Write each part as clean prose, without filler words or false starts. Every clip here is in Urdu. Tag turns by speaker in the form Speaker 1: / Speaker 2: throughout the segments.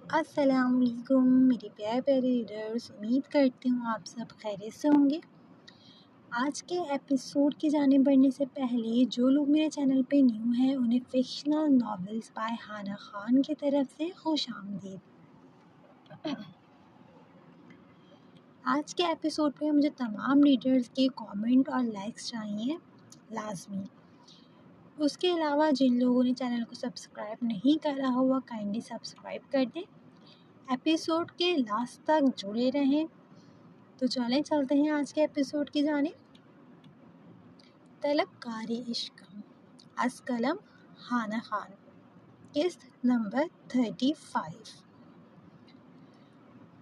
Speaker 1: السلام علیکم میرے پیارے پیارے ریڈرز، امید کرتی ہوں آپ سب خیریت سے ہوں گے۔ آج کے ایپیسوڈ کی جانب بڑھنے سے پہلے جو لوگ میرے چینل پہ نیو ہیں انہیں فکشنل ناولز بائی ہانا خان کی طرف سے خوش آمدید۔ آج کے ایپیسوڈ پہ مجھے تمام ریڈرز کے کامنٹ اور لائکس چاہیے لازمی۔ اس کے علاوہ جن لوگوں نے چینل کو سبسکرائب نہیں کرا ہوا کائنڈلی سبسکرائب کر دیں، ایپیسوڈ کے لاسٹ تک جڑے رہیں۔ تو چلتے ہیں آج کے ایپیسوڈ کی جانب۔ طلبکاری عشق از قلم ہانا خان، قسط نمبر 35۔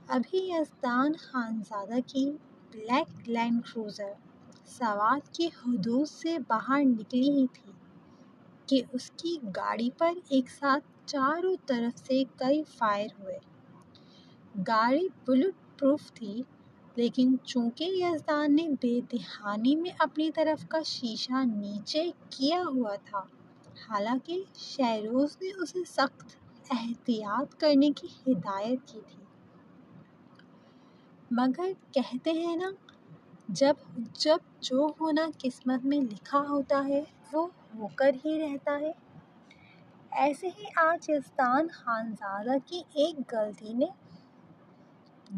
Speaker 1: ابھی یزدان خانزادہ کی بلیک لینڈ کروزر سوات کی حدود سے باہر نکلی ہی تھی کہ اس کی گاڑی پر ایک ساتھ چاروں طرف سے کئی فائر ہوئے۔ گاڑی بلٹ پروف تھی، لیکن چونکہ یزدان نے بے دہانی میں اپنی طرف کا شیشہ نیچے کیا ہوا تھا، حالانکہ شہروز نے اسے سخت احتیاط کرنے کی ہدایت کی تھی، مگر کہتے ہیں نا، جب جو ہونا قسمت میں لکھا ہوتا ہے وہ ہو کر ہی رہتا ہے۔ ایسے ہی آج یزدان خانزادہ کی ایک غلطی نے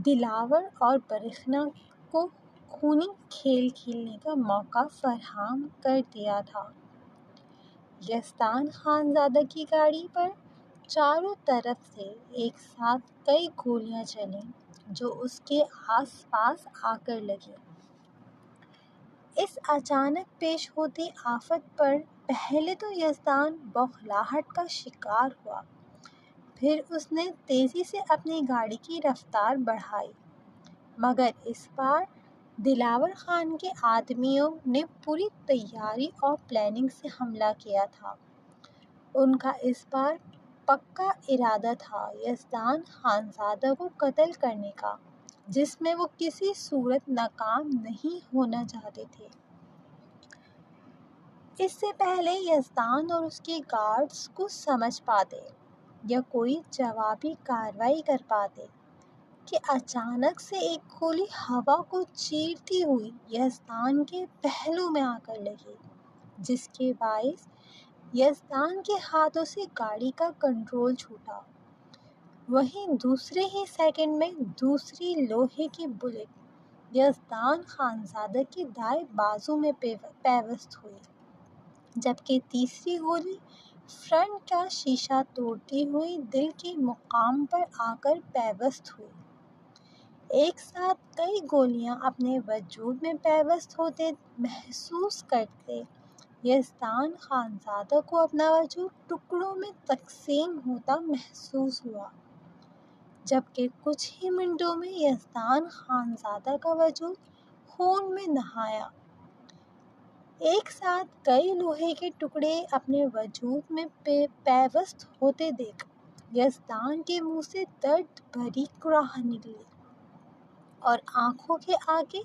Speaker 1: دلاور اور برہنہ کو خونی کھیل کھیلنے کا موقع فراہم کر دیا تھا۔ یزدان خانزادہ کی گاڑی پر چاروں طرف سے ایک ساتھ کئی گولیاں چلیں جو اس کے آس پاس آ کر لگیں۔ اس اچانک پیش ہوتی آفت پر پہلے تو یزدان بوکھلاہٹ کا شکار ہوا، پھر اس نے تیزی سے اپنی گاڑی کی رفتار بڑھائی، مگر اس بار دلاور خان کے آدمیوں نے پوری تیاری اور پلاننگ سے حملہ کیا تھا۔ ان کا اس بار پکا ارادہ تھا یزدان خانزادہ کو قتل کرنے کا، جس میں وہ کسی صورت ناکام نہیں ہونا چاہتے تھے۔ اس سے پہلے یزدان اور اس کے گارڈز کچھ سمجھ پاتے یا کوئی جوابی کارروائی کر پاتے کہ اچانک سے ایک گولی ہوا کو چیرتی ہوئی یزدان کے پہلو میں آ کر لگی، جس کے باعث یزدان کے ہاتھوں سے گاڑی کا کنٹرول چھوٹا۔ وہیں دوسرے ہی سیکنڈ میں دوسری لوہے کی بلٹ یزدان خانزادہ کے دائیں بازو میں پیوست ہوئی، جبکہ تیسری گولی فرنٹ کا شیشہ توڑتی ہوئی دل کے مقام پر آ کر پیوست ہوئی۔ ایک ساتھ کئی گولیاں اپنے وجود میں پیوست ہوتے محسوس کرتے یزدان خانزادہ کو اپنا وجود ٹکڑوں میں تقسیم ہوتا محسوس ہوا، جبکہ کچھ ہی منٹوں میں یزدان خانزادہ کا وجود خون میں نہایا۔ ایک ساتھ کئی لوہے کے ٹکڑے اپنے وجود میں پیوست ہوتے دیکھ یزدان کے منہ سے درد بھری کراہ نکلی اور آنکھوں کے آگے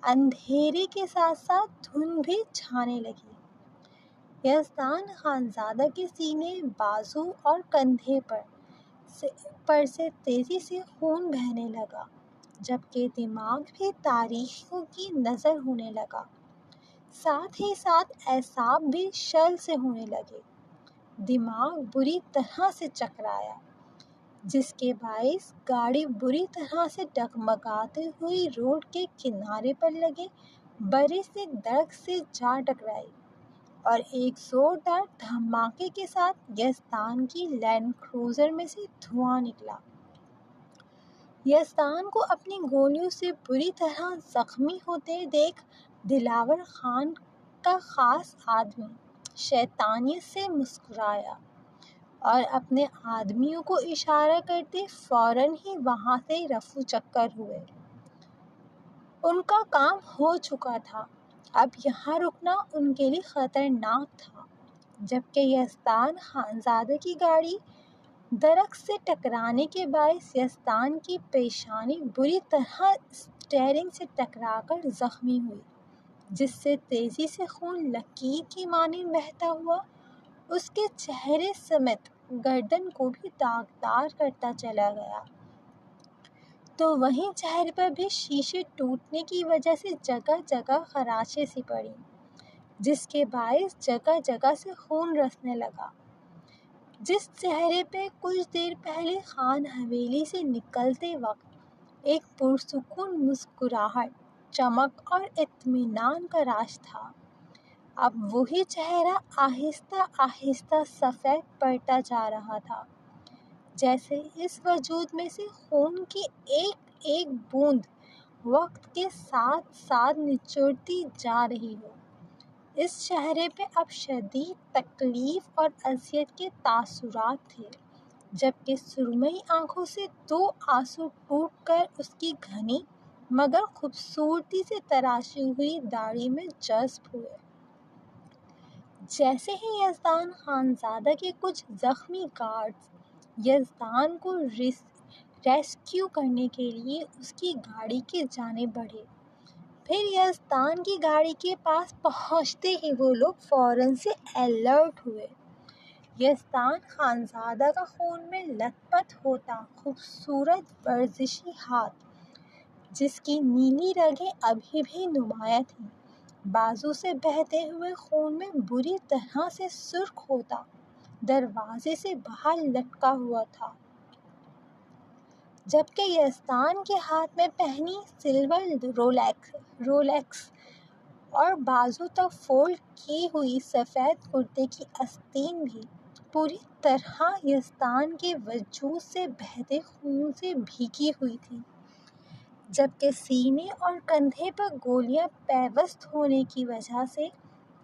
Speaker 1: اندھیرے کے ساتھ ساتھ دھند بھی چھانے لگی۔ یزدان خانزادہ کے سینے، بازو اور کندھے پر سے تیزی سے خون بہنے لگا، جبکہ دماغ بھی تاریکیوں کی نظر ہونے لگا، ساتھ ہی ساتھ اعصاب بھی شل سے ہونے لگے۔ دماغ بری طرح سے چکرایا، جس کے باعث گاڑی بری طرح سے ڈگمگاتی ہوئی روڈ کے کنارے پر لگے بڑے سے درخت سے جا ٹکرائی اور ایک زوردار دھماکے کے ساتھ یزدان کی لینڈ کروزر میں سے دھواں نکلا۔ یزدان کو اپنی گولیوں سے بری طرح زخمی ہوتے دیکھ دلاور خان کا خاص آدمی شیطانیت سے مسکرایا اور اپنے آدمیوں کو اشارہ کرتے فوراً ہی وہاں سے رفو چکر ہوئے۔ ان کا کام ہو چکا تھا، اب یہاں رکنا ان کے لیے خطرناک تھا، جبکہ یزدان خانزادہ کی گاڑی درخت سے ٹکرانے کے باعث یزدان کی پیشانی بری طرح اسٹیئرنگ سے ٹکرا کر زخمی ہوئی، جس سے تیزی سے خون لکیر کی مانند بہتا ہوا اس کے چہرے سمیت گردن کو بھی داغدار کرتا چلا گیا۔ تو وہیں چہرے پر بھی شیشے ٹوٹنے کی وجہ سے جگہ جگہ خراچیں سی پڑی، جس کے باعث جگہ جگہ سے خون رسنے لگا۔ جس چہرے پہ کچھ دیر پہلے خان حویلی سے نکلتے وقت ایک پرسکون مسکراہٹ، چمک اور اطمینان کا راز تھا، اب وہی چہرہ آہستہ آہستہ سفید پڑتا جا رہا تھا، جیسے اس وجود میں سے خون کی ایک ایک بوند وقت کے ساتھ ساتھ نچوڑتی جا رہی ہو۔ اس چہرے پہ اب شدید تکلیف اور اذیت کے تاثرات تھے، جبکہ سرمئی آنکھوں سے دو آنسو ٹوٹ کر اس کی گھنی مگر خوبصورتی سے تراشی ہوئی داڑھی میں جذب ہوئے۔ جیسے ہی یزدان خانزادہ کے کچھ زخمی گارڈز یزدان کو ریسکیو کرنے کے لیے اس کی گاڑی کی جانب بڑھے، پھر یزدان کی گاڑی کے پاس پہنچتے ہی وہ لوگ فوراً سے الرٹ ہوئے۔ یزدان خانزادہ کا خون میں لت پت ہوتا خوبصورت ورزشی ہاتھ، جس کی نیلی رگیں ابھی بھی نمایاں تھیں، بازو سے بہتے ہوئے خون میں بری طرح سے سرخ ہوتا دروازے سے باہر لٹکا ہوا تھا، جبکہ یزدان کے ہاتھ میں پہنی سلور رولیکس اور بازو تک فولڈ کی ہوئی سفید کرتے کی آستین بھی پوری طرح یزدان کے وجود سے بہتے خون سے بھیگی ہوئی تھی، جبکہ سینے اور کندھے پر گولیاں پیوست ہونے کی وجہ سے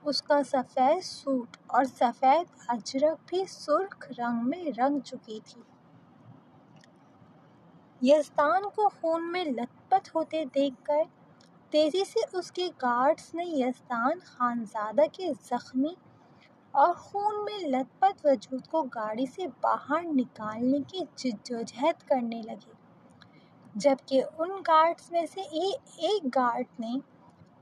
Speaker 1: اس کا سفید سوٹ اور سفید اجرک بھی سرخ رنگ میں رنگ چکی تھی۔ یزدان کو خون میں لت پت ہوتے دیکھ کر تیزی سے اس کے گارڈز نے یزدان خانزادہ کے زخمی اور خون میں لت پت وجود کو گاڑی سے باہر نکالنے کی جدوجہد کرنے لگے، جبکہ ان گارڈز میں سے ایک گارڈ نے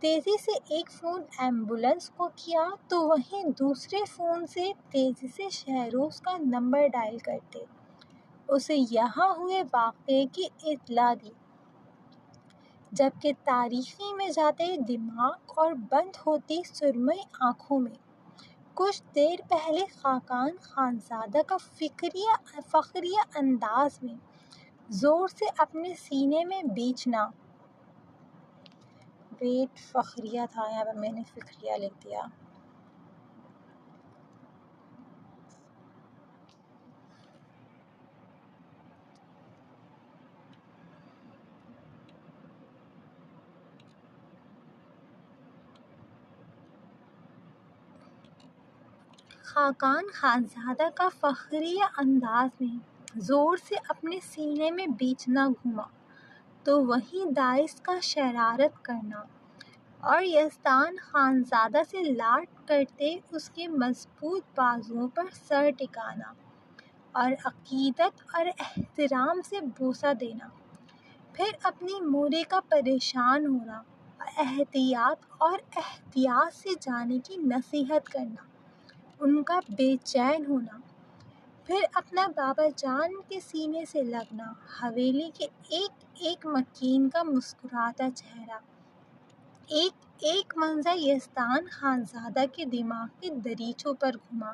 Speaker 1: تیزی سے ایک فون ایمبولینس کو کیا تو وہیں دوسرے فون سے تیزی سے شہروز کا نمبر ڈائل کرتے اسے یہاں ہوئے واقعے کی اطلاع دی، جبکہ تاریکی میں جاتے دماغ اور بند ہوتی سرمئی آنکھوں میں کچھ دیر پہلے خاقان خانزادہ کا فخریہ انداز میں زور سے اپنے سینے میں بیچنا فخریہ تھا، یہاں پر میں نے فخریہ لکھ دیا۔ خاقان خانزادہ کا فخریہ انداز میں زور سے اپنے سینے میں بیچنا گھوما تو وہیں داعش کا شرارت کرنا اور یزدان خانزادہ سے لاڈ کرتے اس کے مضبوط بازوؤں پر سر ٹکانا اور عقیدت اور احترام سے بوسہ دینا، پھر اپنی مورے کا پریشان ہونا اور احتیاط سے جانے کی نصیحت کرنا، ان کا بے چین ہونا، پھر اپنا بابا جان کے سینے سے لگنا، حویلی کے ایک ایک مکین کا مسکراتا چہرہ، ایک ایک منظر یزدان خانزادہ کے دماغ کے دریچوں پر گھوما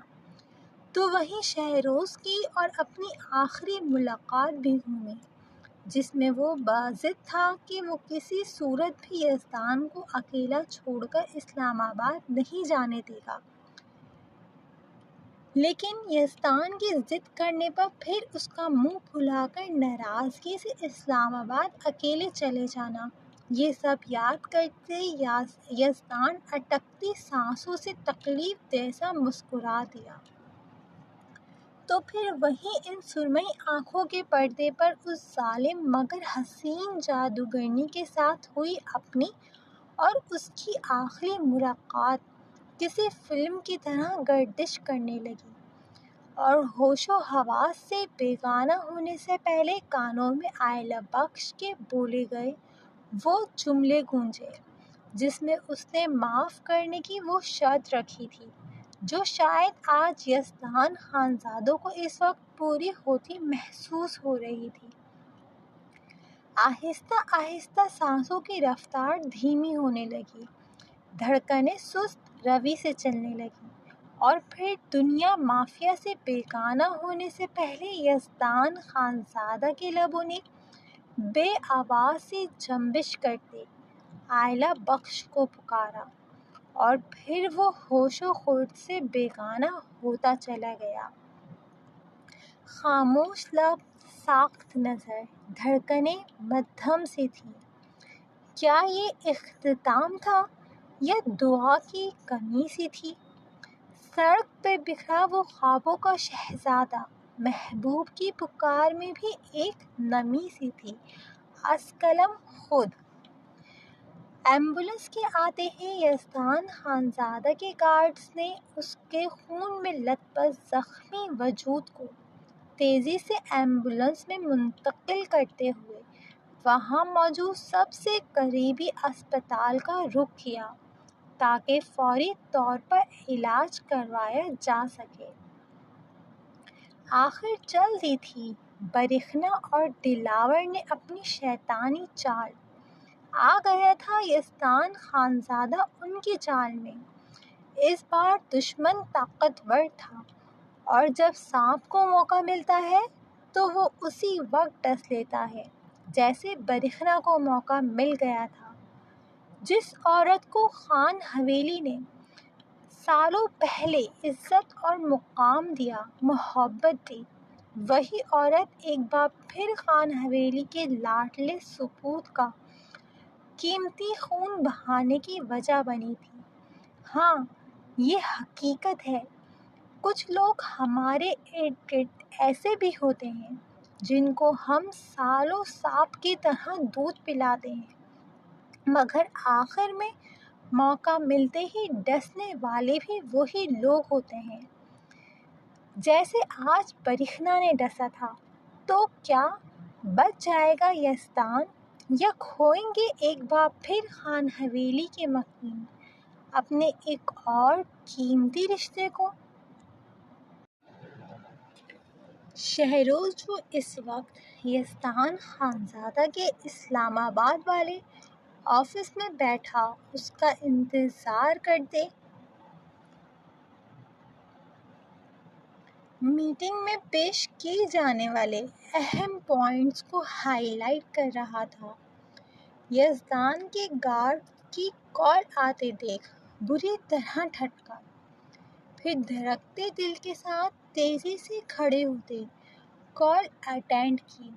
Speaker 1: تو وہیں شہروز کی اور اپنی آخری ملاقات بھی گھومی، جس میں وہ باضد تھا کہ وہ کسی صورت بھی یزدان کو اکیلا چھوڑ کر اسلام آباد نہیں جانے دے گا، لیکن یزدان کی ضد کرنے پر پھر اس کا منہ پھلا کر ناراضگی سے اسلام آباد اکیلے چلے جانا، یہ سب یاد کرتے یزدان اٹکتی سانسوں سے تکلیف دہ سا مسکرا دیا، تو پھر وہیں ان سرمئی آنکھوں کے پردے پر اس ظالم مگر حسین جادوگرنی کے ساتھ ہوئی اپنی اور اس کی آخری ملاقات کسی فلم کی طرح گردش کرنے لگی، اور ہوش و حواس سے بیگانہ ہونے سے پہلے کانوں میں آئلہ بخش کے بولے گئے وہ جملے گونجے جس میں اس نے معاف کرنے کی وہ شرط رکھی تھی، جو شاید آج یزدان خانزادوں کو اس وقت پوری ہوتی محسوس ہو رہی تھی۔ آہستہ آہستہ سانسوں کی رفتار دھیمی ہونے لگی، دھڑکنیں سست روی سے چلنے لگی، اور پھر دنیا مافیا سے بیگانہ ہونے سے پہلے یزدان خانزادہ کے لبوں نے بے آواز سے جنبش کرتے آئلہ بخش کو پکارا، اور پھر وہ ہوش و خرد سے بیگانہ ہوتا چلا گیا۔ خاموش لب، ساخت نظر، دھڑکنیں مدھم سی تھیں۔ کیا یہ اختتام تھا یا دعا کی کمی سی تھی؟ سڑک پہ بکھرا وہ خوابوں کا شہزادہ، محبوب کی پکار میں بھی ایک نمی سی تھی، از قلم خود۔ ایمبولینس کے آتے ہی یزدان خانزادہ کے گارڈز نے اس کے خون میں لت پت زخمی وجود کو تیزی سے ایمبولینس میں منتقل کرتے ہوئے وہاں موجود سب سے قریبی اسپتال کا رخ کیا تاکہ فوری طور پر علاج کروایا جا سکے۔ آخر جلد ہی تھی، برکھنا اور دلاور نے اپنی شیطانی چال۔ آ گیا تھا یزدان خانزادہ ان کی چال میں۔ اس بار دشمن طاقتور تھا، اور جب سانپ کو موقع ملتا ہے تو وہ اسی وقت ڈس لیتا ہے، جیسے برکھنا کو موقع مل گیا تھا۔ جس عورت کو خان حویلی نے سالوں پہلے عزت اور مقام دیا، محبت دی، وہی عورت ایک بار پھر خان حویلی کے لاڈلے سپوت کا قیمتی خون بہانے کی وجہ بنی تھی۔ ہاں، یہ حقیقت ہے، کچھ لوگ ہمارے ارد گرد ایسے بھی ہوتے ہیں جن کو ہم سالوں سانپ کی طرح دودھ پلاتے ہیں، مگر آخر میں موقع ملتے ہی ڈسنے والے بھی وہی لوگ ہوتے ہیں۔ جیسے آج برکھنا نے ڈسا تھا۔ تو کیا بچ جائے گا یزدان، یا کھوئیں گے ایک بار پھر خان حویلی کے مکین اپنے ایک اور قیمتی رشتے کو؟ شہروز جو اس وقت یزدان خانزادہ کے اسلام آباد والے آفس میں بیٹھا اس کا انتظار کرتے میٹنگ میں پیش کیے جانے والے اہم پوائنٹس کو ہائی لائٹ کر رہا تھا، یزدان کے گارڈ کی کال آتے دیکھ بری طرح ٹھٹکا، پھر دھڑکتے دل کے ساتھ تیزی سے کھڑے ہوتے کال اٹینڈ کی،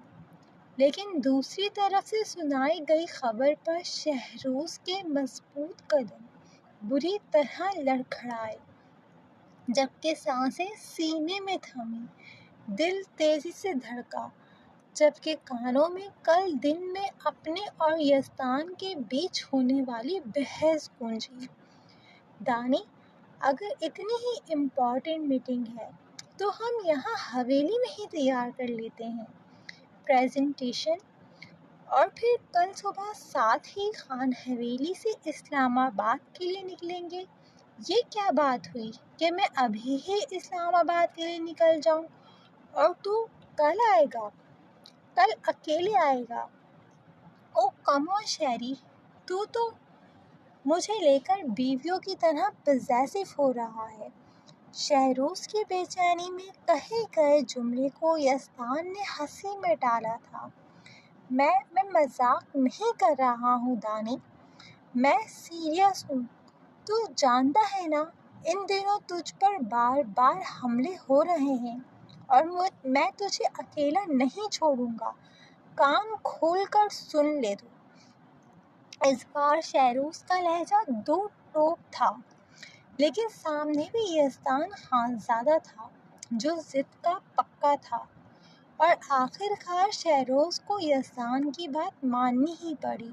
Speaker 1: لیکن دوسری طرف سے سنائی گئی خبر پر شہروز کے مضبوط قدم بری طرح لڑکھڑائے، جبکہ سانسیں سینے میں تھمیں، دل تیزی سے دھڑکا، جبکہ کانوں میں کل دن میں اپنے اور یزدان کے بیچ ہونے والی بحث گونجی۔ دانی، اگر اتنی ہی امپورٹنٹ میٹنگ ہے تو ہم یہاں حویلی میں ہی تیار کر لیتے ہیں پریزنٹیشن، اور پھر کل صبح ساتھ ہی خان حویلی سے اسلام آباد کے لیے نکلیں گے۔ یہ کیا بات ہوئی کہ میں ابھی ہی اسلام آباد کے لیے نکل جاؤں اور تو کل آئے گا، کل اکیلے آئے گا؟ او کم آن شیری، تو مجھے لے کر بیویوں کی طرح پوزیسو ہو رہا ہے۔ شہروز کی بے چینی میں کہے گئے جملے کو یزدان نے ہنسی میں ٹالا تھا۔ میں مذاق نہیں کر رہا ہوں دانی، میں سیریس ہوں۔ تو جانتا ہے نا، ان دنوں تجھ پر بار بار حملے ہو رہے ہیں، اور میں تجھے اکیلا نہیں چھوڑوں گا، کان کھول کر سن لے تو۔ اس بار شہروز کا لہجہ دو ٹوک تھا، لیکن سامنے بھی یزدان خانزادہ تھا جو ضد کا پکا تھا، اور آخر کار شہروز کو یزدان کی بات ماننی ہی پڑی،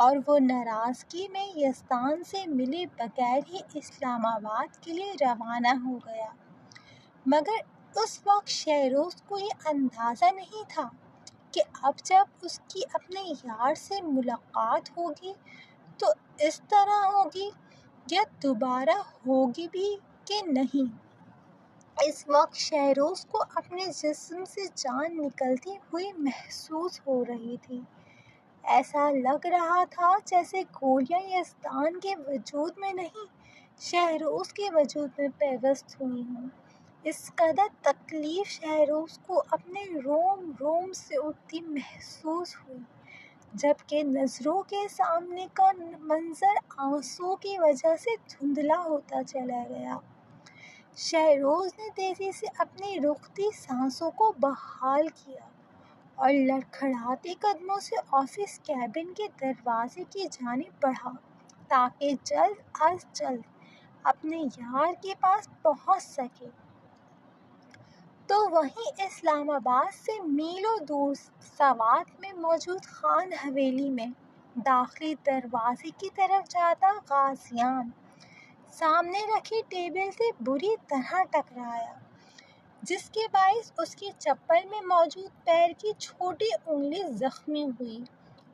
Speaker 1: اور وہ ناراضگی میں یزدان سے ملے بغیر ہی اسلام آباد کے لیے روانہ ہو گیا۔ مگر اس وقت شہروز کو یہ اندازہ نہیں تھا کہ اب جب اس کی اپنے یار سے ملاقات ہوگی تو اس طرح ہوگی، یا دوبارہ ہوگی بھی کہ کہ نہیں۔ اس وقت شہروز کو اپنے جسم سے جان نکلتی ہوئی محسوس ہو رہی تھی۔ ایسا لگ رہا تھا جیسے گولیاں یزدان کے وجود میں نہیں، شہروز کے وجود میں پیوست ہوئی ہوں۔ اس قدر تکلیف شہروز کو اپنے روم روم سے اٹھتی محسوس ہوئی، جبکہ نظروں کے سامنے کا منظر آنسوؤں کی وجہ سے دھندلا ہوتا چلا گیا۔ شہروز نے تیزی سے اپنی رکتی سانسوں کو بحال کیا اور لڑکھڑاتے قدموں سے آفس کیبن کے دروازے کی جانب بڑھا تاکہ جلد از جلد اپنے یار کے پاس پہنچ سکے۔ تو وہیں اسلام آباد سے میلوں دور سوات میں موجود خان حویلی میں داخلی دروازے کی طرف جاتا غازیان سامنے رکھی ٹیبل سے بری طرح ٹکرایا، جس کے باعث اس کی چپل میں موجود پیر کی چھوٹی انگلی زخمی ہوئی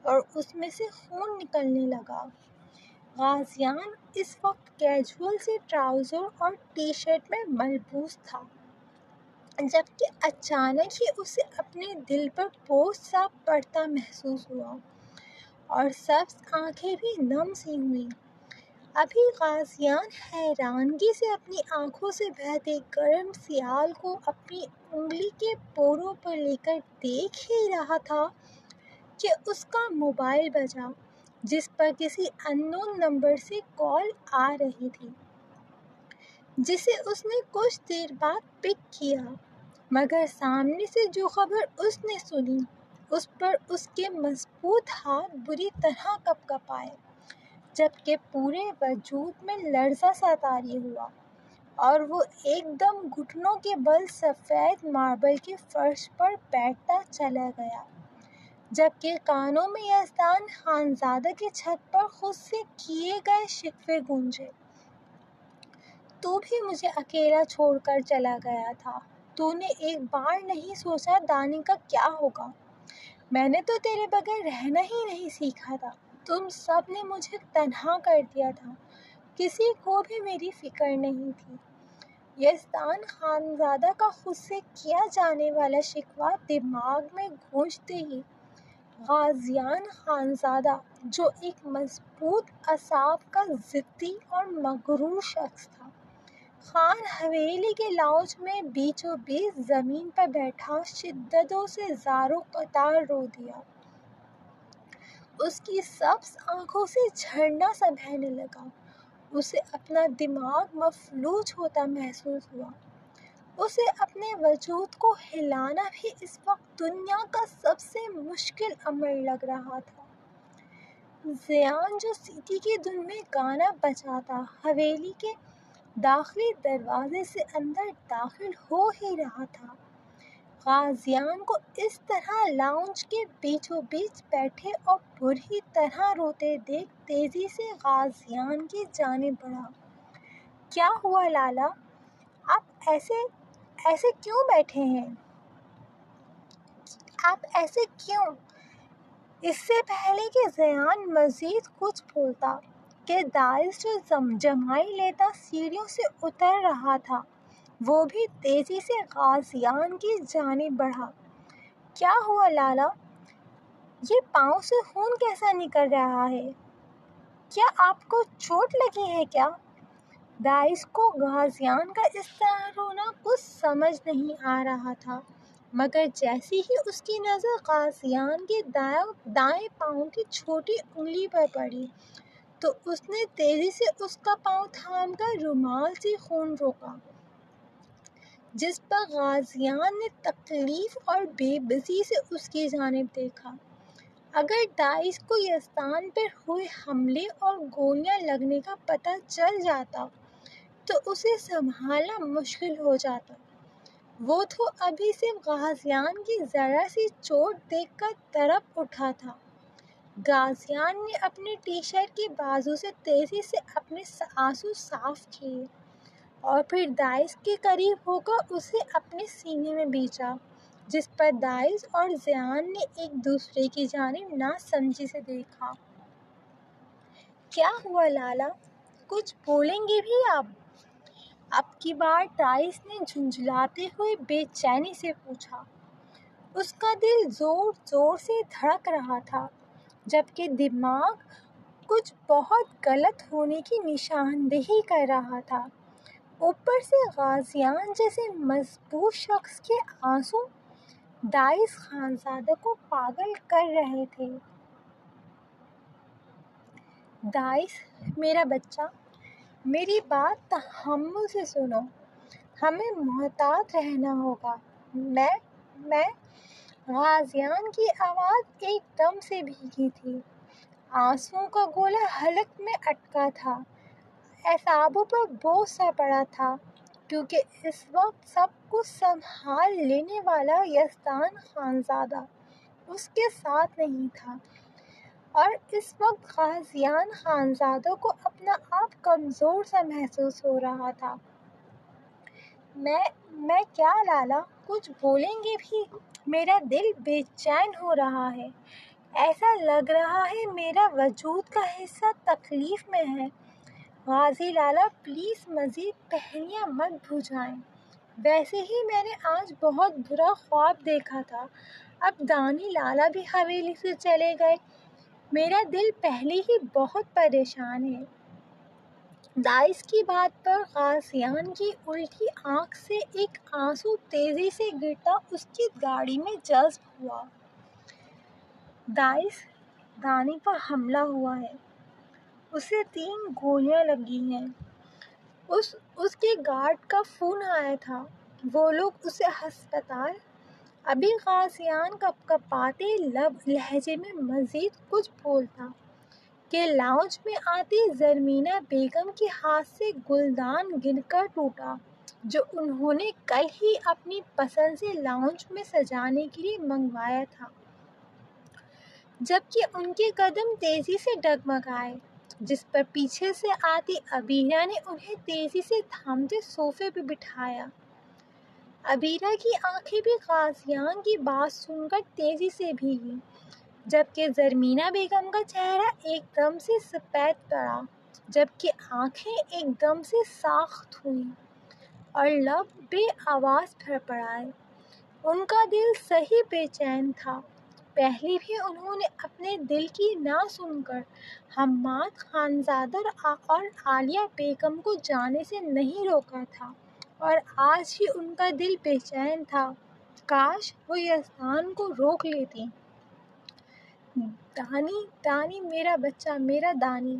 Speaker 1: اور اس میں سے خون نکلنے لگا۔ غازیان اس وقت کیجول سے ٹراؤزر اور ٹی شرٹ میں ملبوس تھا، جبکہ اچانک ہی اسے اپنے دل پر بوجھ سا پڑتا محسوس ہوا اور سبز آنکھیں بھی نم سی ہوئیں۔ ابھی غازیان حیرانگی سے اپنی آنکھوں سے بہتے گرم سیال کو اپنی انگلی کے پوروں پر لے کر دیکھ ہی رہا تھا کہ اس کا موبائل بجا، جس پر کسی ان نون نمبر سے کال آ رہی تھی، جسے اس نے کچھ دیر بعد پک کیا، مگر سامنے سے جو خبر اس نے سنی اس پر اس کے مضبوط ہاتھ بری طرح کپکپائے، جبکہ پورے وجود میں لرزہ سا طاری ہوا اور وہ ایک دم گھٹنوں کے بل سفید ماربل کے فرش پر بیٹھتا چلا گیا، جبکہ کانوں میں یزدان خانزادہ کی چھت پر خود سے کیے گئے شکوے گونجے۔ تو بھی مجھے اکیلا چھوڑ کر چلا گیا تھا، تو نے ایک بار نہیں سوچا دانی کا کیا ہوگا؟ میں نے تو تیرے بغیر رہنا ہی نہیں سیکھا تھا، تم سب نے مجھے تنہا کر دیا تھا، کسی کو بھی میری فکر نہیں تھی۔ یزدان خانزادہ کا خود سے کیا جانے والا شکوہ دماغ میں گونجتے ہی غازیان خانزادہ، جو ایک مضبوط اعصاب کا ضدی اور مغرور شخص تھا، خان حویلی کے لاؤنج میں بیچوں بیچ زمین پر بیٹھا شدتوں سے زاروں قطار رو دیا۔ اس کی سبز آنکھوں سے جھرنا سا بہنے لگا، اسے اپنا دماغ مفلوج ہوتا محسوس ہوا۔ اسے اپنے وجود کو ہلانا بھی اس وقت دنیا کا سب سے مشکل عمل لگ رہا تھا۔ زیان جو سیٹی کی دھن میں گانا بجاتا حویلی کے داخلی دروازے سے اندر داخل ہو ہی رہا تھا، غازیان کو اس طرح لاؤنج کے بیچوں بیچ بیٹھے اور بری طرح روتے دیکھ تیزی سے غازیان کی جانب بڑھا۔ کیا ہوا لالا؟ آپ ایسے کیوں بیٹھے ہیں؟ آپ ایسے کیوں؟ اس سے پہلے کہ زیان مزید کچھ بولتا کہ داعش جو جمائی لیتا سیڑھیوں سے اتر رہا تھا، وہ بھی تیزی سے غازیان کی جانب بڑھا۔ کیا ہوا لالا؟ یہ پاؤں سے خون کیسا نکل رہا ہے؟ کیا آپ کو چوٹ لگی ہے کیا؟ داعش کو غازیان کا اس طرح رونا کچھ سمجھ نہیں آ رہا تھا، مگر جیسی ہی اس کی نظر غازیان کے دائیں پاؤں کی چھوٹی انگلی پر پڑی تو اس نے تیزی سے اس کا پاؤں تھام کر رومال سے خون روکا، جس پر غازیان نے تکلیف اور بے بسی سے اس کی جانب دیکھا۔ اگر داعش کو یزدان پر ہوئے حملے اور گولیاں لگنے کا پتہ چل جاتا تو اسے سنبھالنا مشکل ہو جاتا۔ وہ تو ابھی صرف غازیان کی ذرا سی چوٹ دیکھ کر تڑپ اٹھا تھا۔ غازیان نے اپنے ٹی شرٹ کی بازو سے تیزی سے اپنے آنسو صاف کیے اور پھر داعش کے قریب ہو کر اسے اپنے سینے میں بیچا، جس پر داعش اور زیان نے ایک دوسرے کی جانب ناسمجھی سے دیکھا۔ کیا ہوا لالا؟ کچھ بولیں گے بھی آپ؟ اب کی بار دائس نے جھنجھلاتے ہوئے بے چینی سے پوچھا۔ اس کا دل زور زور سے دھڑک رہا تھا، جبکہ دماغ کچھ بہت غلط ہونے کی نشاندہی کر رہا تھا۔ اوپر سے غازیان جیسے مضبوط شخص کے آنسو دائس خانزادہ کو پاگل کر رہے تھے۔ دائس، میرا بچہ، میری بات تحمل سے سنو، ہمیں محتاط رہنا ہوگا۔ میں غازیان کی آواز ایک دم سے بھیگی تھی، آنسوؤں کا گولا حلق میں اٹکا تھا، اعصابوں پر بوجھ سا پڑا تھا، کیونکہ اس وقت سب کچھ سنبھال لینے والا یزدان خانزادہ اس کے ساتھ نہیں تھا، اور اس وقت غازیان خانزادہ کو اپنا آپ کمزور سا محسوس ہو رہا تھا۔ میں کیا لالا، کچھ بولیں گے بھی؟ میرا دل بے چین ہو رہا ہے، ایسا لگ رہا ہے میرا وجود کا حصہ تکلیف میں ہے۔ غازی لالا، پلیز مزید پہیلیاں مت بجھائیں، ویسے ہی میں نے آج بہت برا خواب دیکھا تھا۔ اب دانی لالا بھی حویلی سے چلے گئے، میرا دل پہلے ہی بہت پریشان ہے۔ دائس کی بات پر غازیان کی الٹی آنکھ سے ایک آنسو تیزی سے گرتا اس کی گاڑی میں جذب ہوا۔ دائس، دانی پر حملہ ہوا ہے، اسے 3 گولیاں لگی ہیں، اس کے گارڈ کا فون آیا تھا، وہ لوگ اسے ہسپتال۔ ابھی غازیان کپکپاتے لہجے میں مزید کچھ بولتا کہ لاؤنج میں آتی زرمینہ بیگم کے ہاتھ سے گلدان گر کر ٹوٹا، جو انہوں نے کل ہی اپنی پسند سے لاؤنج میں سجانے کے لیے منگوایا تھا، جبکہ ان کے قدم تیزی سے ڈگمگائے، جس پر پیچھے سے آتی عبیرہ نے انہیں تیزی سے تھامتے صوفے پہ بٹھایا۔ عبیرہ کی آنکھیں بھی غازیان کی بات سن کر تیزی سے بھیگی، جبکہ زرمینہ بیگم کا چہرہ ایک دم سے سفید پڑا، جبکہ آنکھیں ایک دم سے ساخت ہوئیں اور لب بے آواز پھڑپڑائے۔ ان کا دل صحیح بے چین تھا، پہلے بھی انہوں نے اپنے دل کی نہ سن کر حماد خانزادہ اور عالیہ بیگم کو جانے سے نہیں روکا تھا، اور آج بھی ان کا دل بے چین تھا، کاش وہ یزدان کو روک لیتی۔ دانی، میرا بچہ، میرا دانی،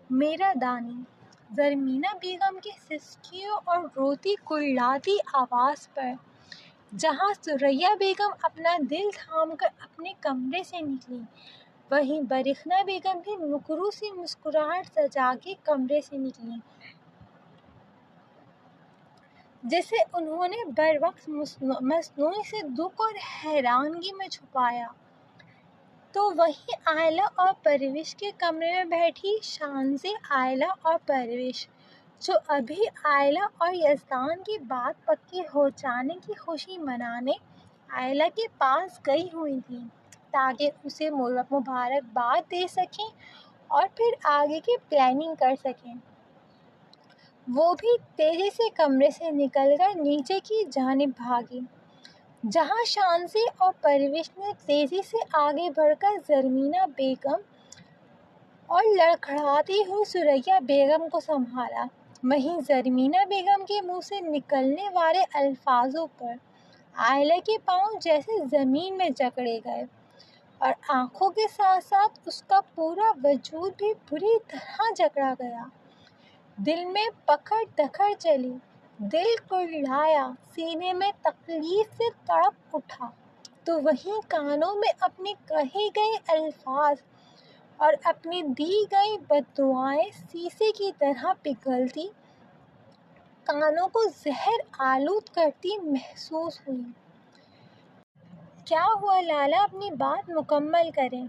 Speaker 1: میرا دانی۔ زرمینہ بیگم کی سسکیوں اور روتی کڑلاتی آواز پر جہاں ثریا بیگم اپنا دل تھام کر اپنے کمرے سے نکلی، وہیں برکھنا بیگم بھی مکرو سی مسکراہٹ سجا کے کمرے سے نکلی، جسے انہوں نے بروقت مصنوعی سے دکھ اور حیرانگی میں چھپایا۔ تو وہیں آئلہ اور پرویز کے کمرے میں بیٹھی شانزیں آئلہ اور پرویز، جو ابھی آئلہ اور یزدان کی بات پکی ہو جانے کی خوشی منانے آئلہ کے پاس گئی ہوئی تھیں، تاکہ اسے مبارکباد دے سکیں اور پھر آگے کی پلاننگ کر سکیں۔ وہ بھی تیزی سے کمرے سے نکل کر نیچے کی جانب بھاگی، جہاں شانزیں اور پرویز نے تیزی سے آگے بڑھ کر زرمینہ بیگم اور لڑکھڑاتی ہوئی ثریا بیگم کو سنبھالا۔ وہیں زرمینہ بیگم کے منہ سے نکلنے والے الفاظوں پر آئلہ کے پاؤں جیسے زمین میں جکڑے گئے، اور آنکھوں کے ساتھ ساتھ اس کا پورا وجود بھی بری طرح جکڑا گیا۔ دل میں پکڑ دکڑ چلی، دل کڑلایا، سینے میں تکلیف سے تڑپ اٹھا، تو وہیں کانوں میں اپنے کہے گئے الفاظ اور اپنی دی گئی بددعائیں شیشے کی طرح پگھلتی، کانوں کو زہر آلود کرتی محسوس ہوئی۔ کیا ہوا لالا، اپنی بات مکمل کریں۔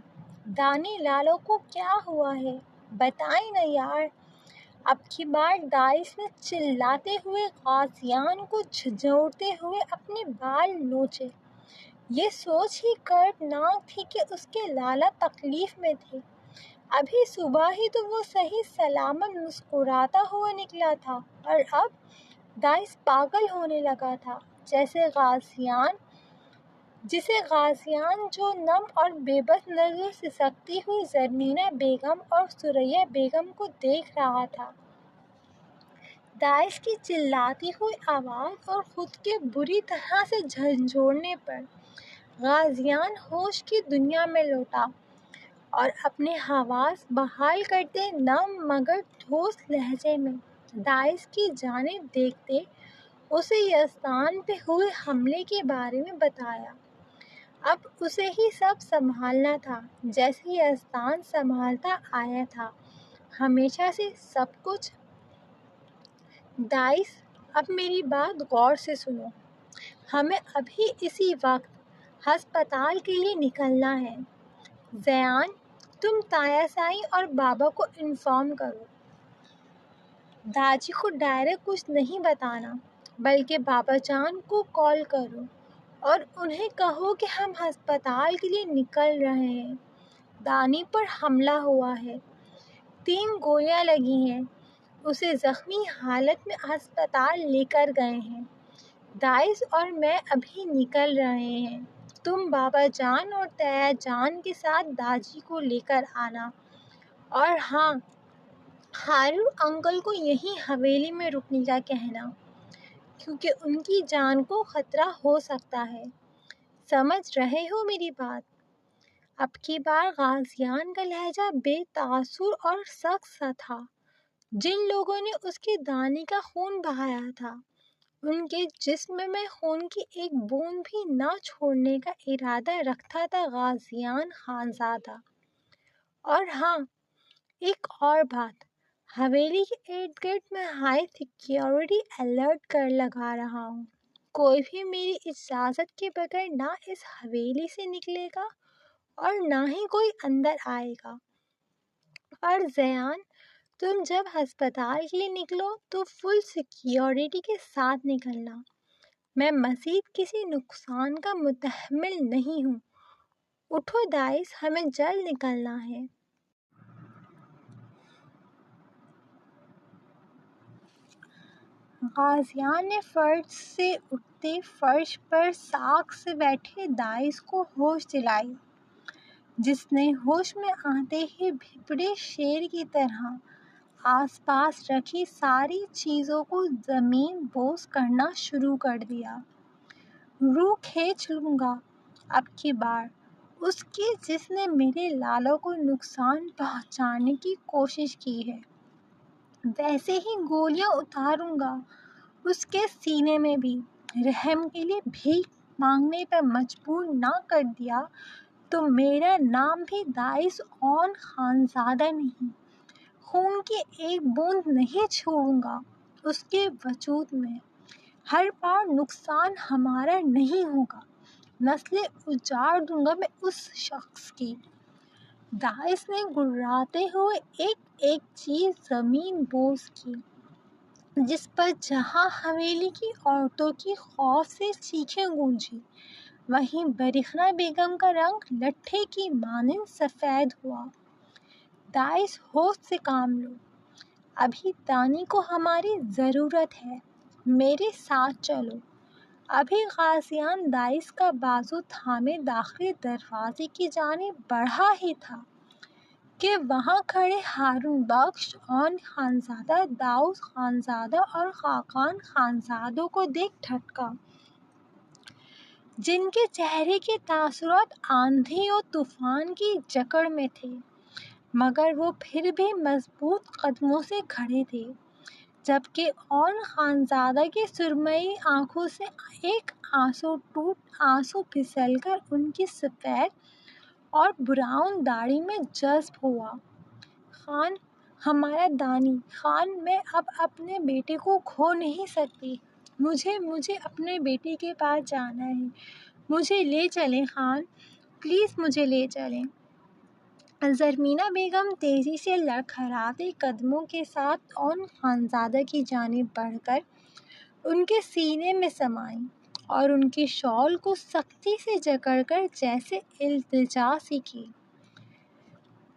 Speaker 1: دانی لالا کو کیا ہوا ہے، بتائیں نا یار۔ اب کی بار دائس نے چلاتے ہوئے غازیان کو جھنجھوڑتے ہوئے اپنے بال نوچے۔ یہ سوچ ہی کڑناک تھی کہ اس کے لالا تکلیف میں تھے، ابھی صبح ہی تو وہ صحیح سلامت مسکراتا ہوا نکلا تھا، اور اب داعش پاگل ہونے لگا تھا، جسے غازیان جو نم اور بے بس نظروں سے سکتی ہوئی زرمینہ بیگم اور ثریا بیگم کو دیکھ رہا تھا۔ داعش کی چلاتی ہوئی آواز اور خود کے بری طرح سے جھنجھوڑنے پر غازیان ہوش کی دنیا میں لوٹا اور اپنے حواس بحال کرتے نم مگر ٹھوس لہجے میں داعش کی جانب دیکھتے اسے یزدان پہ ہوئے حملے کے بارے میں بتایا۔ اب اسے ہی سب سنبھالنا تھا، جیسے یزدان سنبھالتا آیا تھا ہمیشہ سے سب کچھ۔ داعش، اب میری بات غور سے سنو، ہمیں ابھی اسی وقت ہسپتال کے لیے نکلنا ہے۔ زیان، تم تایا سائی اور بابا کو انفارم کرو۔ داجی کو ڈائریکٹ کچھ نہیں بتانا، بلکہ بابا جان کو کال کرو اور انہیں کہو کہ ہم ہسپتال کے لیے نکل رہے ہیں۔ دانی پر حملہ ہوا ہے، 3 گولیاں لگی ہیں، اسے زخمی حالت میں ہسپتال لے کر گئے ہیں۔ داعش اور میں ابھی نکل رہے ہیں، تم بابا جان اور تایا جان کے ساتھ داجی کو لے کر آنا، اور ہاں، ہارو انکل کو یہیں حویلی میں رکنے کا کہنا، کیونکہ ان کی جان کو خطرہ ہو سکتا ہے۔ سمجھ رہے ہو میری بات؟ اب کی بار غازیان کا لہجہ بے تاثر اور سخت سا تھا۔ جن لوگوں نے اس کے دانی کا خون بہایا تھا، ان کے جسم میں خون کی ایک بوند بھی نہ چھوڑنے کا ارادہ رکھتا تھا غازیان خانزادہ۔ اور ہاں، ایک اور بات، حویلی کے ارد گرد میں ہائی سیکیورٹی الرٹ کر لگا رہا ہوں۔ کوئی بھی میری اجازت کے بغیر نہ اس حویلی سے نکلے گا اور نہ ہی کوئی اندر آئے گا۔ اور زیان، تم جب ہسپتال کے لیے نکلو تو فل سیکیورٹی کے ساتھ نکلنا۔ میں مزید کسی نقصان کا متحمل نہیں ہوں۔ اٹھو داعش، ہمیں جلد نکلنا ہے۔ غازیان نے فرش سے اٹھتے فرش پر ساکھ سے بیٹھے داعش کو ہوش دلائی، جس نے ہوش میں آتے ہی بھپڑے شیر کی طرح آس پاس رکھی ساری چیزوں کو زمین بوس کرنا شروع کر دیا۔ روح کھینچ لوں گا اب کی بار اس کی جس نے میرے لالوں کو نقصان پہنچانے کی کوشش کی ہے، ویسے ہی گولیاں اتاروں گا اس کے سینے میں بھی۔ رحم کے لیے بھیک مانگنے پر مجبور نہ کر دیا تو میرا نام بھی داعش اون خانزادہ نہیں۔ خون کی ایک بوند نہیں چھوڑوں گا اس کے وجود میں۔ ہر بار نقصان ہمارا نہیں ہوگا، نسلیں اجاڑ دوں گا میں اس شخص کی۔ داعش نے گڑگڑاتے ہوئے ایک ایک چیز زمین بوس کی، جس پر جہاں حویلی کی عورتوں کی خوف سے چیخیں گونجی، وہیں برکھنا بیگم کا رنگ لٹھے کی مانند سفید ہوا۔ داعش، ہوش سے کام لو، ابھی دانی کو ہماری ضرورت ہے، میرے ساتھ چلو۔ ابھی غازیان داعش کا بازو تھامے داخلی دروازے کی جانب بڑھا ہی تھا کہ وہاں کھڑے ہارون بخش، اون خانزادہ، داؤد خانزادہ اور خاقان خانزادوں کو دیکھ ٹھٹکا، جن کے چہرے کے تاثرات آندھی و طوفان کی جکڑ میں تھے، مگر وہ پھر بھی مضبوط قدموں سے کھڑے تھے، جبکہ اون خانزادہ کی سرمئی آنکھوں سے ایک آنسو پھسل کر ان کی سفید اور براؤن داڑھی میں جذب ہوا۔ خان، ہمارا دانی، خان، میں اب اپنے بیٹے کو کھو نہیں سکتی، مجھے اپنے بیٹے کے پاس جانا ہے، مجھے لے چلیں خان، پلیز مجھے لے چلیں۔ زرمینہ بیگم تیزی سے لڑکھڑاتے قدموں کے ساتھ اون خانزادہ کی جانب بڑھ کر ان کے سینے میں سمائیں اور ان کی شال کو سختی سے جکڑ کر جیسے التجا سی کی۔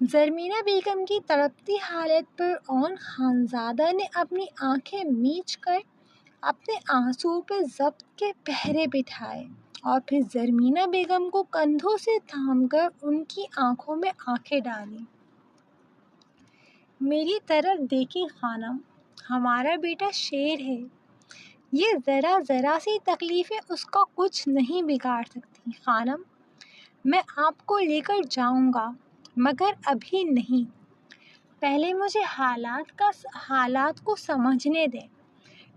Speaker 1: زرمینہ بیگم کی تڑپتی حالت پر اون خانزادہ نے اپنی آنکھیں میچ کر اپنے آنسو پہ ضبط کے پہرے بٹھائے اور پھر زرمینہ بیگم کو کندھوں سے تھام کر ان کی آنکھوں میں آنکھیں ڈالیں۔ میری طرف دیکھیں خانم، ہمارا بیٹا شیر ہے، یہ ذرا سی تکلیفیں اس کا کچھ نہیں بگاڑ سکتی۔ خانم، میں آپ کو لے کر جاؤں گا مگر ابھی نہیں، پہلے مجھے حالات کو سمجھنے دیں۔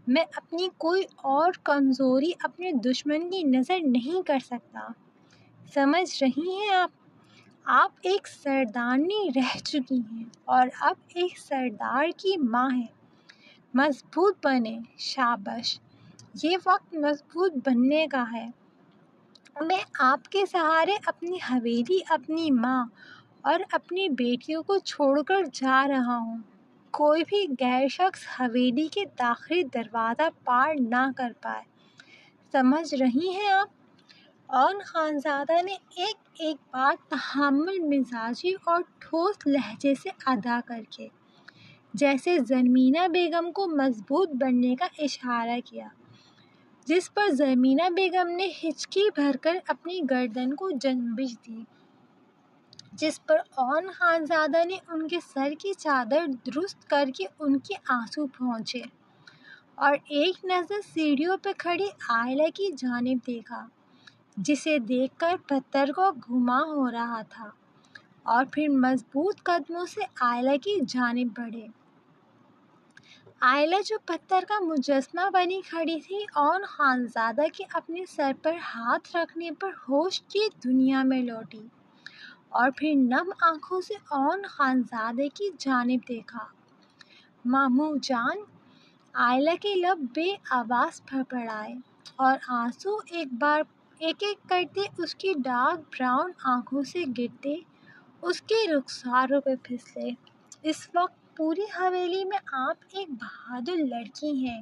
Speaker 1: میں اپنی کوئی اور کمزوری اپنے دشمن کی نظر نہیں کر سکتا۔ سمجھ رہی ہیں آپ ایک سردارنی رہ چکی ہیں اور اب ایک سردار کی ماں ہیں۔ مضبوط بنیں، شاباش، یہ وقت مضبوط بننے کا ہے۔ میں آپ کے سہارے اپنی حویلی، اپنی ماں اور اپنی بیٹیوں کو چھوڑ کر جا رہا ہوں۔ کوئی بھی غیر شخص حویلی کے داخلی دروازہ پار نہ کر پائے۔ سمجھ رہی ہیں آپ؟ اون خانزادہ نے ایک بات تحمل مزاجی اور ٹھوس لہجے سے ادا کر کے جیسے زرمینہ بیگم کو مضبوط بننے کا اشارہ کیا، جس پر زرمینہ بیگم نے ہچکی بھر کر اپنی گردن کو جنبش دی، جس پر اون خانزادہ نے ان کے سر کی چادر درست کر کے ان کے آنسو پہنچے اور ایک نظر سیڑھیوں پہ کھڑی آئلہ کی جانب دیکھا، جسے دیکھ کر پتھر کو گھما ہو رہا تھا، اور پھر مضبوط قدموں سے آئلہ کی جانب بڑھے۔ آئلہ جو پتھر کا مجسمہ بنی کھڑی تھی، اون خانزادہ کے اپنے سر پر ہاتھ رکھنے پر ہوش کی دنیا میں لوٹی اور پھر نم آنکھوں سے اون خانزادے کی جانب دیکھا۔ ماموں جان، آئلہ کے لب بے آواز پھڑپڑائے اور آنسو ایک کرتے اس کی ڈارک براؤن آنکھوں سے گرتے اس کے رخساروں پہ پھسلے۔ اس وقت پوری حویلی میں آپ ایک بہادر لڑکی ہیں۔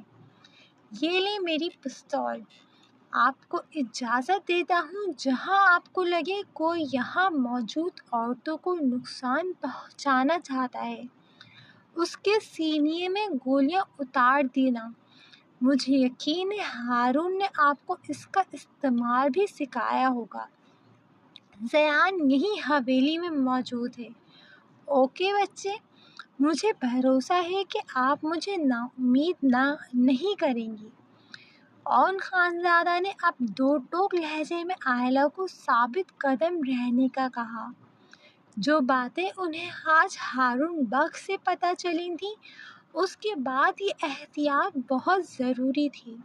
Speaker 1: یہ لیں میری پستول، آپ کو اجازت دیتا ہوں جہاں آپ کو لگے کوئی یہاں موجود عورتوں کو نقصان پہنچانا چاہتا ہے، اس کے سینے میں گولیاں اتار دینا۔ مجھے یقین ہے ہارون نے آپ کو اس کا استعمال بھی سکھایا ہوگا۔ زیان یہیں حویلی میں موجود ہے۔ اوکے بچے، مجھے بھروسہ ہے کہ آپ مجھے نا امید نہیں کریں گی۔ اون خانزادہ نے اب دو ٹوک لہجے میں آئلہ کو ثابت قدم رہنے کا کہا۔ جو باتیں انہیں آج ہارون بخش سے پتہ چلی تھیں، اس کے بعد یہ احتیاط بہت ضروری تھی۔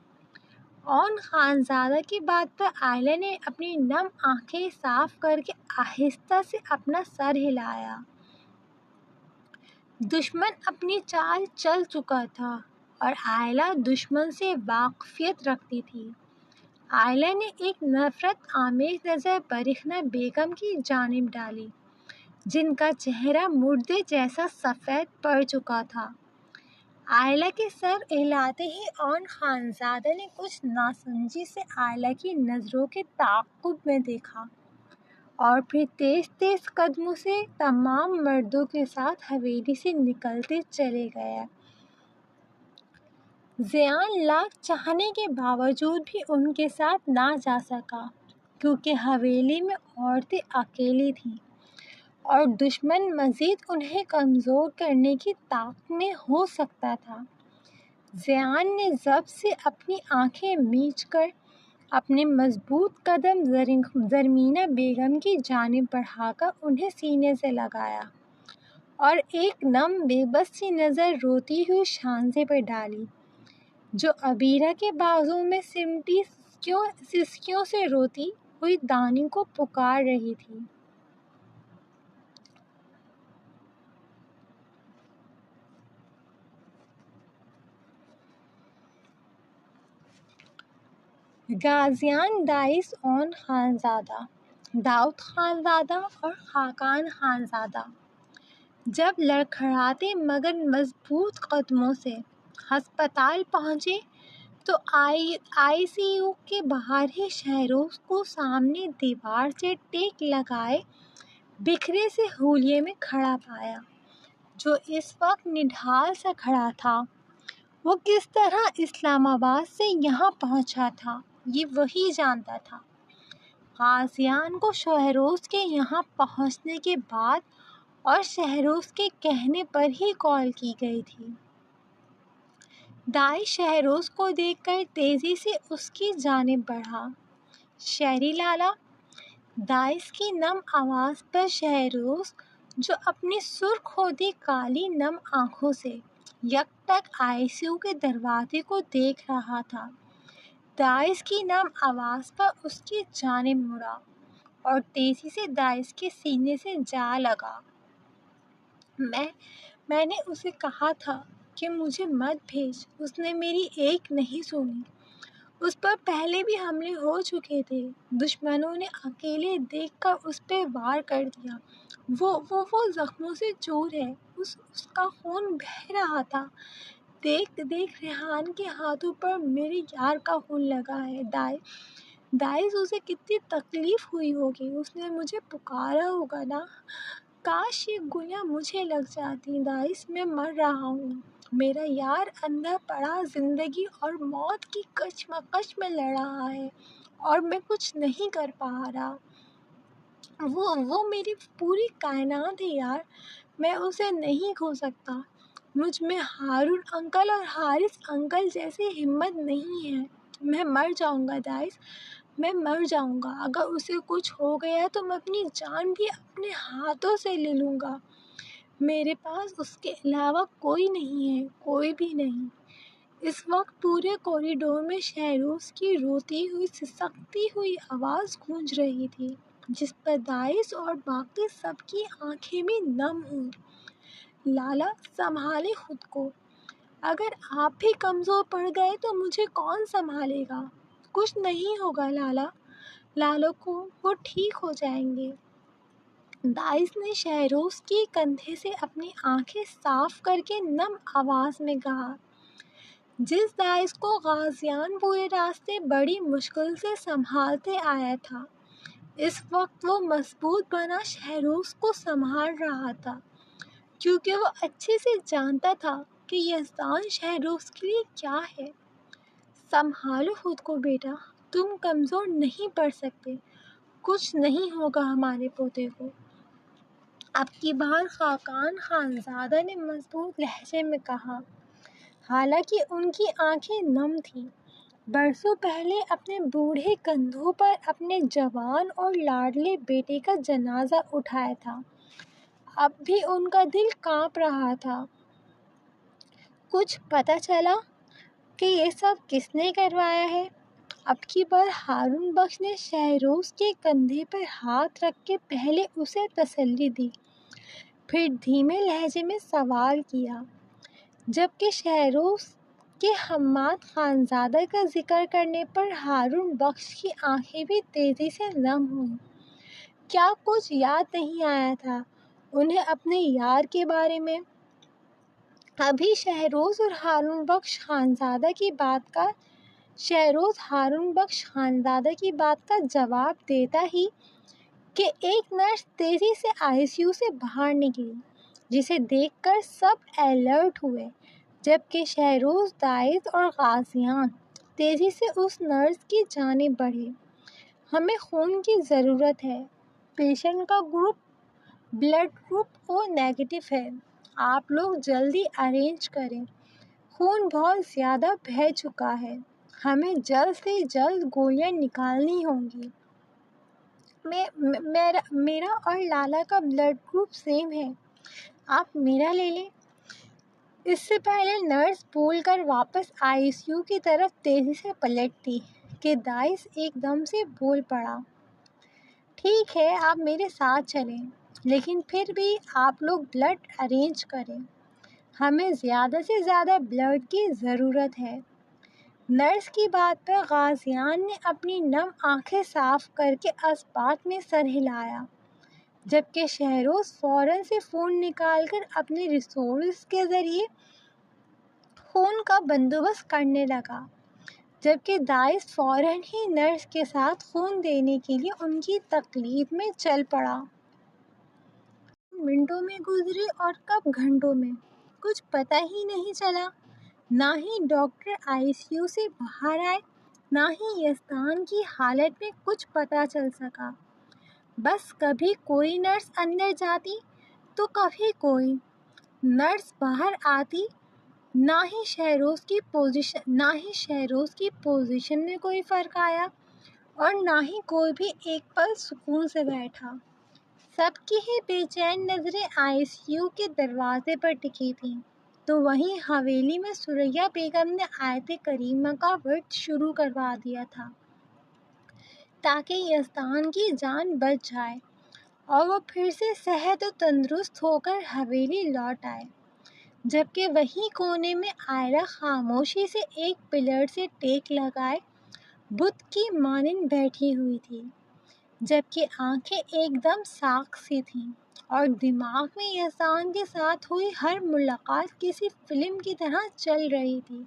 Speaker 1: اون خانزادہ کی بات پر آئلہ نے اپنی نم آنکھیں صاف کر کے آہستہ سے اپنا سر ہلایا۔ دشمن اپنی چال چل چکا تھا اور آئلہ دشمن سے واقفیت رکھتی تھی۔ آئلہ نے ایک نفرت آمیز نظر برہنہ بیگم کی جانب ڈالی، جن کا چہرہ مردے جیسا سفید پڑ چکا تھا۔ آئلہ کے سر ہلاتے ہی اون خانزادہ نے کچھ ناسمجھی سے آئلہ کی نظروں کے تعاقب میں دیکھا اور پھر تیز قدموں سے تمام مردوں کے ساتھ حویلی سے نکلتے چلے گیا۔ زیان لاکھ چاہنے کے باوجود بھی ان کے ساتھ نہ جا سکا، کیونکہ حویلی میں عورتیں اکیلی تھیں اور دشمن مزید انہیں کمزور کرنے کی طاقت میں ہو سکتا تھا۔ زیان نے ضبط سے اپنی آنکھیں میچ کر اپنے مضبوط قدم زرمینہ بیگم کی جانب بڑھا کر انہیں سینے سے لگایا اور ایک نم بے بس سی نظر روتی ہوئی شانزے پر ڈالی، جو عبیرہ کے بازو میں سمٹی سسکیوں سے روتی ہوئی دانی کو پکار رہی تھی۔ غازیان دائس اون خانزادہ، داؤد خانزادہ اور خاقان خانزادہ جب لڑکھڑاتے مگر مضبوط قدموں سے ہسپتال پہنچے تو آئی سی یو کے باہر ہی شہروز کو سامنے دیوار سے ٹیک لگائے بکھرے سے حولیے میں کھڑا پایا، جو اس وقت نڈھال سا کھڑا تھا۔ وہ کس طرح اسلام آباد سے یہاں پہنچا تھا یہ وہی جانتا تھا۔ غازیان کو شہروز کے یہاں پہنچنے کے بعد اور شہروز کے کہنے پر ہی کال کی گئی تھی۔ داعش شہروز کو دیکھ کر تیزی سے اس کی جانب بڑھا۔ شہری لالا، داعش کی نم آواز پر شہروز، جو اپنی سرخ ہوتی کالی نم آنکھوں سے یک ٹک ICU کے دروازے کو دیکھ رہا تھا، داعش کی نم آواز پر اس کی جانب مڑا اور تیزی سے داعش کے سینے سے جا لگا۔ میں نے اسے کہا تھا کہ مجھے مت بھیج، اس نے میری ایک نہیں سنی۔ اس پر پہلے بھی حملے ہو چکے تھے، دشمنوں نے اکیلے دیکھ کر اس پہ وار کر دیا۔ وہ زخموں سے چور ہے، اس کا خون بہہ رہا تھا۔ دیکھ ریحان کے ہاتھوں پر میرے یار کا خون لگا ہے۔ داعش اسے کتنی تکلیف ہوئی ہوگی، اس نے مجھے پکارا ہوگا نا، کاش یہ گولیاں مجھے لگ جاتی۔ داعش میں مر رہا ہوں، میرا یار اندر پڑا زندگی اور موت کی کشمکش میں لڑ رہا ہے اور میں کچھ نہیں کر پا رہا۔ وہ میری پوری کائنات ہے یار، میں اسے نہیں کھو سکتا۔ مجھ میں ہارون انکل اور حارث انکل جیسی ہمت نہیں ہے۔ میں مر جاؤں گا داعش، میں مر جاؤں گا۔ اگر اسے کچھ ہو گیا تو میں اپنی جان بھی اپنے ہاتھوں سے لے لوں گا۔ میرے پاس اس کے علاوہ کوئی نہیں ہے، کوئی بھی نہیں۔ اس وقت پورے کوریڈور میں شہروز کی روتی ہوئی سسکتی ہوئی آواز گونج رہی تھی، جس پر داعش اور باقی سب کی آنکھیں بھی نم ہوئیں۔ لالا، سنبھالیں خود کو، اگر آپ بھی کمزور پڑ گئے تو مجھے کون سنبھالے گا؟ کچھ نہیں ہوگا لالو کو، وہ ٹھیک ہو جائیں گے۔ داعش نے شہروز کے کندھے سے اپنی آنکھیں صاف کر کے نم آواز میں کہا۔ جس داعش کو غازیان پورے راستے بڑی مشکل سے سنبھالتے آیا تھا، اس وقت وہ مضبوط بنا شہروز کو سنبھال رہا تھا، کیونکہ وہ اچھے سے جانتا تھا کہ یزدان شہروز کے لیے کیا ہے۔ سنبھالو خود کو بیٹا، تم کمزور نہیں پڑ سکتے، کچھ نہیں ہوگا ہمارے پوتے کو۔ اب کی بار خاقان خانزادہ نے مضبوط لہجے میں کہا، حالانکہ ان کی آنکھیں نم تھیں۔ برسوں پہلے اپنے بوڑھے کندھوں پر اپنے جوان اور لاڈلے بیٹے کا جنازہ اٹھایا تھا، اب بھی ان کا دل کانپ رہا تھا۔ کچھ پتہ چلا کہ یہ سب کس نے کروایا ہے؟ اب کی بار ہارون بخش نے شہروز کے کندھے پر ہاتھ رکھ کے پہلے اسے تسلی دی، پھر دھیمے لہجے میں سوال کیا، جبکہ شہروز کے حماد خانزادہ کا ذکر کرنے پر ہارون بخش کی آنکھیں بھی تیزی سے نم ہوئیں۔ کیا کچھ یاد نہیں آیا تھا انہیں اپنے یار کے بارے میں؟ ابھی شہروز ہارون بخش خانزادہ کی بات کا جواب دیتا ہی کہ ایک نرس تیزی سے ICU سے باہر نکلی، جسے دیکھ کر سب الرٹ ہوئے، جبکہ شہروز، داعش اور غازیان تیزی سے اس نرس کی جانب بڑھے۔ ہمیں خون کی ضرورت ہے، پیشنٹ کا بلڈ گروپ O نیگیٹو ہے، آپ لوگ جلدی ارینج کریں، خون بہت زیادہ بہہ چکا ہے، ہمیں جلد سے جلد گولیاں نکالنی ہوں گی۔ میرا اور لالا کا بلڈ گروپ سیم ہے، آپ میرا لے لیں۔ اس سے پہلے نرس بول کر واپس ICU کی طرف تیزی سے پلٹتی کہ داعش ایک دم سے بول پڑا، ٹھیک ہے آپ میرے ساتھ چلیں، لیکن پھر بھی آپ لوگ بلڈ ارینج کریں، ہمیں زیادہ سے زیادہ بلڈ کی ضرورت ہے۔ نرس کی بات پر غازیان نے اپنی نم آنکھیں صاف کر کے اثبات میں سر ہلایا، جبکہ شہروز فوراً سے فون نکال کر اپنے ریسورس کے ذریعے خون کا بندوبست کرنے لگا، جبکہ داعش فوراً ہی نرس کے ساتھ خون دینے کے لیے ان کی تقلید میں چل پڑا۔ منٹوں میں گزرے اور کب گھنٹوں میں، کچھ پتہ ہی نہیں چلا۔ نہ ہی ڈاکٹر ICU سے باہر آئے، نہ ہی یزدان کی حالت میں کچھ پتہ چل سکا۔ بس کبھی کوئی نرس اندر جاتی تو کبھی کوئی نرس باہر آتی۔ نہ ہی شہروز کی پوزیشن میں کوئی فرق آیا اور نہ ہی کوئی بھی ایک پل سکون سے بیٹھا۔ سب کی ہی بے چین نظریں ICU کے دروازے پر ٹکی تھیں، تو وہیں حویلی میں ثریا بیگم نے آیت کریمہ کا ورد شروع کروا دیا تھا تاکہ یزدان کی جان بچ جائے اور وہ پھر سے صحت و تندرست ہو کر حویلی لوٹ آئے۔ جبکہ وہیں کونے میں عائرہ خاموشی سے ایک پلر سے ٹیک لگائے بت کی مانند بیٹھی ہوئی تھی، جبکہ آنکھیں ایک دم ساکھ سی تھیں اور دماغ میں یزدان کے ساتھ ہوئی ہر ملاقات کسی فلم کی طرح چل رہی تھی،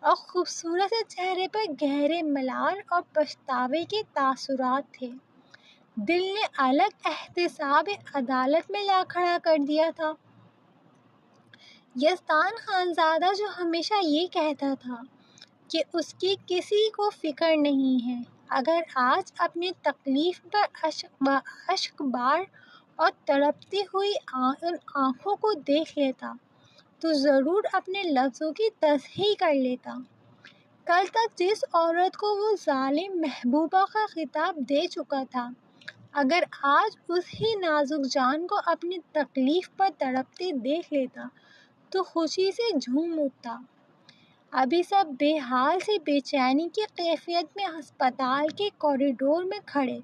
Speaker 1: اور خوبصورت سے چہرے پر گہرے ملال اور پچھتاوے کے تاثرات تھے۔ دل نے الگ احتساب عدالت میں لا کھڑا کر دیا تھا۔ یزدان خانزادہ جو ہمیشہ یہ کہتا تھا کہ اس کی کسی کو فکر نہیں ہے، اگر آج اپنی تکلیف پر اشک بار اور تڑپتی ہوئی ان آنکھوں کو دیکھ لیتا تو ضرور اپنے لفظوں کی تصحیح کر لیتا۔ کل تک جس عورت کو وہ ظالم محبوبہ کا خطاب دے چکا تھا، اگر آج اس ہی نازک جان کو اپنی تکلیف پر تڑپتے دیکھ لیتا تو خوشی سے جھوم اٹھتا۔ ابھی سب بے حال سے بے چینی کی کیفیت میں ہسپتال کے کوریڈور میں کھڑے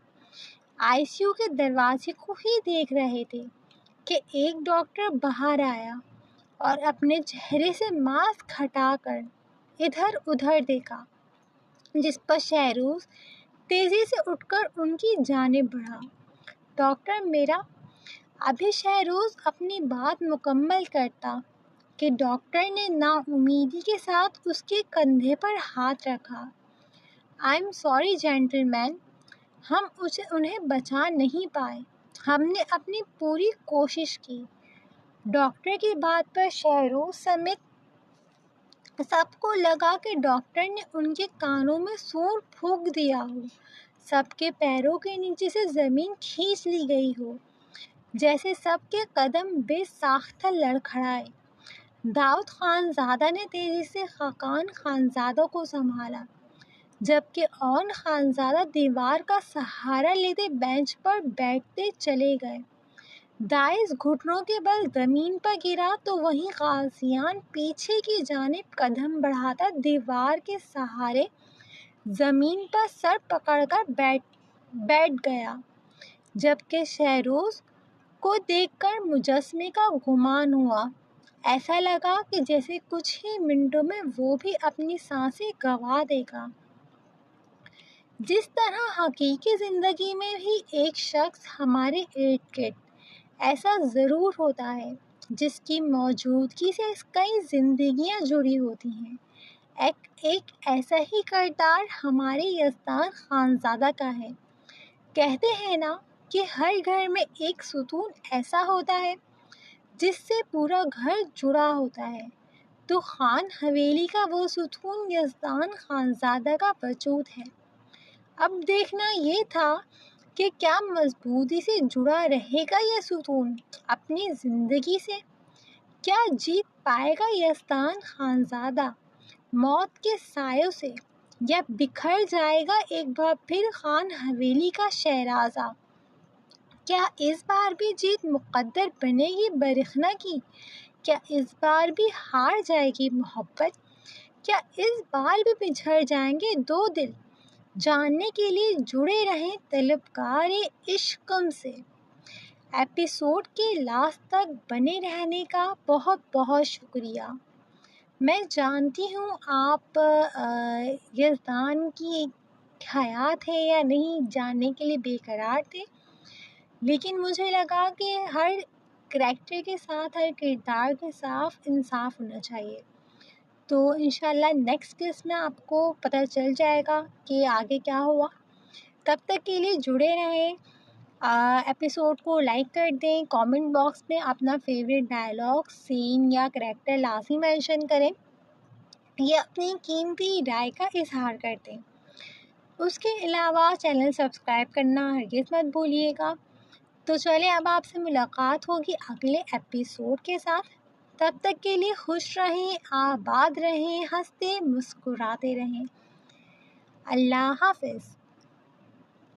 Speaker 1: ICU کے دروازے کو ہی دیکھ رہے تھے کہ ایک ڈاکٹر باہر آیا اور اپنے چہرے سے ماسک ہٹا کر ادھر ادھر دیکھا، جس پر شہروز تیزی سے اٹھ کر ان کی جانب بڑھا۔ ڈاکٹر میرا، ابھی شہروز اپنی بات مکمل کرتا کہ ڈاکٹر نے نا امیدی کے ساتھ اس کے کندھے پر ہاتھ رکھا۔ آئی ایم سوری جینٹل مین، ہم انہیں بچا نہیں پائے، ہم نے اپنی پوری کوشش کی۔ ڈاکٹر کی بات پر شہروز سمیت سب کو لگا کہ ڈاکٹر نے ان کے کانوں میں سور پھونک دیا ہو، سب کے پیروں کے نیچے سے زمین کھینچ لی گئی ہو، جیسے سب کے قدم بے ساختہ لڑکھڑائے۔ داؤد خانزادہ نے تیزی سے خاقان خانزادہ کو سنبھالا، جبکہ اون خانزادہ دیوار کا سہارا لیتے بینچ پر بیٹھتے چلے گئے۔ داعش گھٹنوں کے بل زمین پر گرا تو وہیں غازیان پیچھے کی جانب قدم بڑھاتا دیوار کے سہارے زمین پر سر پکڑ کر بیٹھ گیا، جبکہ شہروز کو دیکھ کر مجسمے کا گمان ہوا۔ ایسا لگا کہ جیسے کچھ ہی منٹوں میں وہ بھی اپنی سانسیں گنوا دے گا۔ جس طرح حقیقی زندگی میں بھی ایک شخص ہمارے ارد گرد ایسا ضرور ہوتا ہے جس کی موجودگی سے کئی زندگیاں جڑی ہوتی ہیں، ایک ایسا ہی کردار ہمارے یزدان خانزادہ کا ہے۔ کہتے ہیں نا کہ ہر گھر میں ایک ستون ایسا ہوتا ہے جس سے پورا گھر جڑا ہوتا ہے، تو خان حویلی کا وہ ستون یزدان خانزادہ کا وجود ہے۔ اب دیکھنا یہ تھا کہ کیا مضبوطی سے جڑا رہے گا یہ ستون اپنی زندگی سے؟ کیا جیت پائے گا یزدان خانزادہ موت کے سایوں سے، یا بکھر جائے گا ایک بار پھر خان حویلی کا شہرازہ؟ کیا اس بار بھی جیت مقدر بنے گی برخنا کی؟ کیا اس بار بھی ہار جائے گی محبت؟ کیا اس بار بھی بچھڑ جائیں گے دو دل؟ جاننے کے لیے جڑے رہیں طلبگار عشقم سے۔ ایپیسوڈ کے لاسٹ تک بنے رہنے کا بہت بہت شکریہ۔ میں جانتی ہوں آپ یزدان کی حیات ہے یا نہیں جاننے کے لیے بے قرار تھے، لیکن مجھے لگا کہ ہر کریکٹر کے ساتھ، ہر کردار کے ساتھ انصاف ہونا چاہیے۔ تو انشاءاللہ نیکسٹ قسط میں آپ کو پتہ چل جائے گا کہ آگے کیا ہوا۔ تب تک کے لیے جڑے رہیں، ایپیسوڈ کو لائک کر دیں، کامنٹ باکس میں اپنا فیوریٹ ڈائلاگ، سین یا کریکٹر لازمی مینشن کریں۔ یا اپنی قیمتی رائے کا اظہار کر دیں۔ اس کے علاوہ چینل سبسکرائب کرنا ہرگز مت بھولیے گا۔ تو چلیں اب آپ سے ملاقات ہوگی اگلے ایپیسوڈ کے ساتھ۔ تب تک کے لیے خوش رہیں، آباد رہیں، ہنستے مسکراتے رہیں۔ اللہ حافظ۔